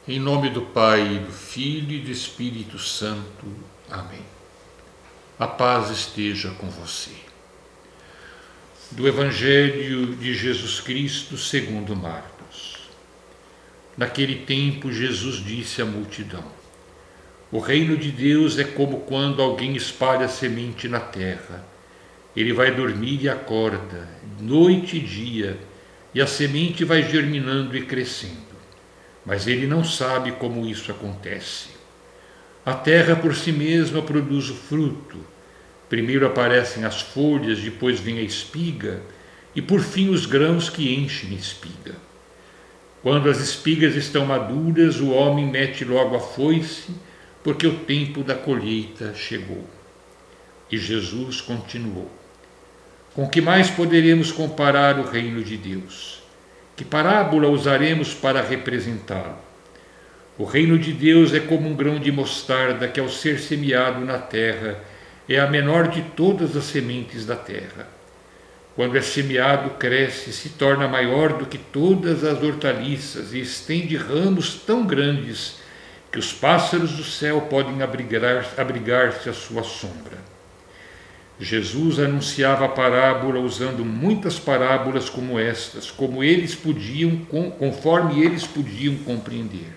Em nome do Pai, do Filho e do Espírito Santo. Amém. A paz esteja com você. Do Evangelho de Jesus Cristo segundo Marcos. Naquele tempo, Jesus disse à multidão: O reino de Deus é como quando alguém espalha semente na terra. Ele vai dormir e acorda, noite e dia, e a semente vai germinando e crescendo. Mas ele não sabe como isso acontece. A terra por si mesma produz o fruto. Primeiro aparecem as folhas, depois vem a espiga, e por fim os grãos que enchem a espiga. Quando as espigas estão maduras, o homem mete logo a foice, porque o tempo da colheita chegou. E Jesus continuou: Com que mais poderemos comparar o reino de Deus? Que parábola usaremos para representá-lo? O reino de Deus é como um grão de mostarda que, ao ser semeado na terra, é a menor de todas as sementes da terra. Quando é semeado, cresce e se torna maior do que todas as hortaliças e estende ramos tão grandes que os pássaros do céu podem abrigar-se à sua sombra. Jesus anunciava a parábola usando muitas parábolas como estas, conforme eles podiam compreender.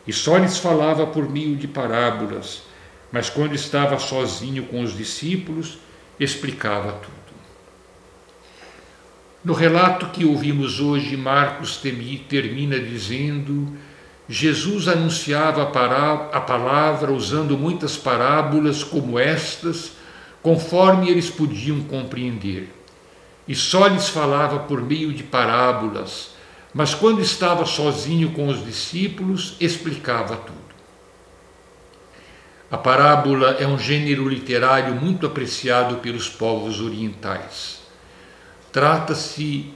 E só lhes falava por meio de parábolas, mas quando estava sozinho com os discípulos, explicava tudo. No relato que ouvimos hoje, Marcos termina dizendo: Jesus anunciava a palavra usando muitas parábolas como estas, conforme eles podiam compreender. E só lhes falava por meio de parábolas, mas quando estava sozinho com os discípulos, explicava tudo. A parábola é um gênero literário muito apreciado pelos povos orientais. Trata-se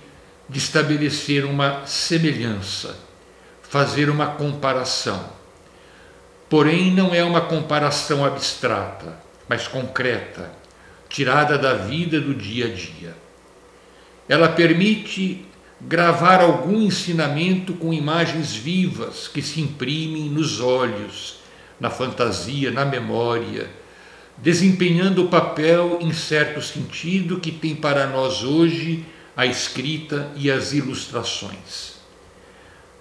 de estabelecer uma semelhança, fazer uma comparação. Porém, não é uma comparação abstrata, mas concreta, tirada da vida do dia a dia. Ela permite gravar algum ensinamento com imagens vivas que se imprimem nos olhos, na fantasia, na memória, desempenhando o papel, em certo sentido, que tem para nós hoje a escrita e as ilustrações.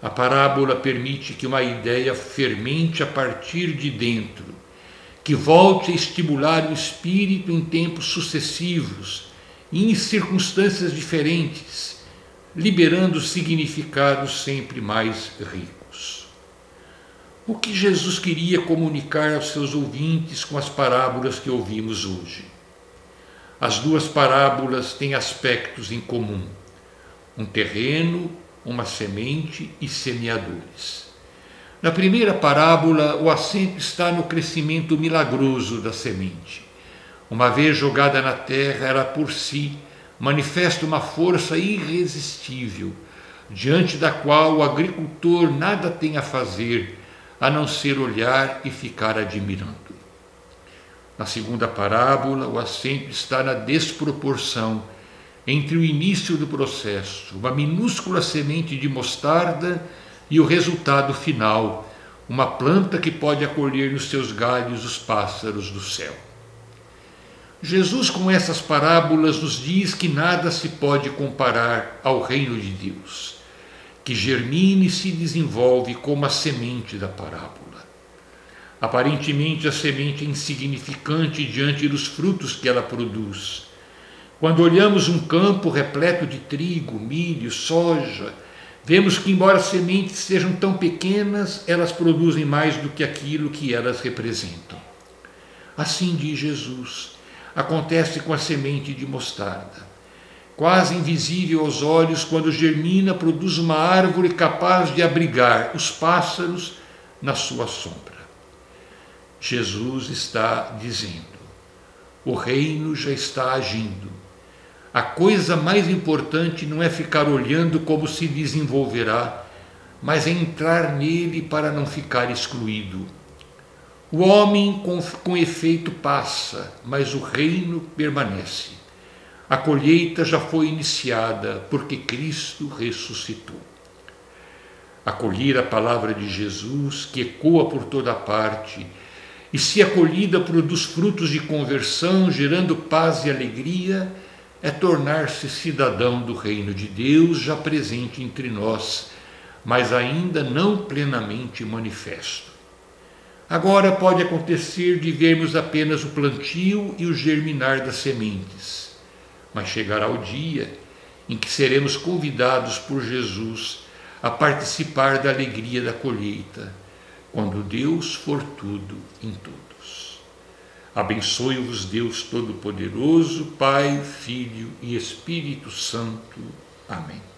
A parábola permite que uma ideia fermente a partir de dentro, que volte a estimular o espírito em tempos sucessivos e em circunstâncias diferentes, liberando significados sempre mais ricos. O que Jesus queria comunicar aos seus ouvintes com as parábolas que ouvimos hoje? As duas parábolas têm aspectos em comum: um terreno, uma semente e semeadores. Na primeira parábola, o acento está no crescimento milagroso da semente. Uma vez jogada na terra, ela por si manifesta uma força irresistível, diante da qual o agricultor nada tem a fazer, a não ser olhar e ficar admirando. Na segunda parábola, o acento está na desproporção entre o início do processo, uma minúscula semente de mostarda, e o resultado final, uma planta que pode acolher nos seus galhos os pássaros do céu. Jesus, com essas parábolas, nos diz que nada se pode comparar ao reino de Deus, que germina e se desenvolve como a semente da parábola. Aparentemente, a semente é insignificante diante dos frutos que ela produz. Quando olhamos um campo repleto de trigo, milho, soja, vemos que, embora as sementes sejam tão pequenas, elas produzem mais do que aquilo que elas representam. Assim, diz Jesus, acontece com a semente de mostarda. Quase invisível aos olhos, quando germina, produz uma árvore capaz de abrigar os pássaros na sua sombra. Jesus está dizendo: o reino já está agindo. A coisa mais importante não é ficar olhando como se desenvolverá, mas é entrar nele para não ficar excluído. O homem com efeito passa, mas o reino permanece. A colheita já foi iniciada, porque Cristo ressuscitou. Acolher a palavra de Jesus, que ecoa por toda parte, e se acolhida produz frutos de conversão, gerando paz e alegria, é tornar-se cidadão do reino de Deus, já presente entre nós, mas ainda não plenamente manifesto. Agora pode acontecer de vermos apenas o plantio e o germinar das sementes, mas chegará o dia em que seremos convidados por Jesus a participar da alegria da colheita, quando Deus for tudo em todos. Abençoe-vos Deus Todo-Poderoso, Pai, Filho e Espírito Santo. Amém.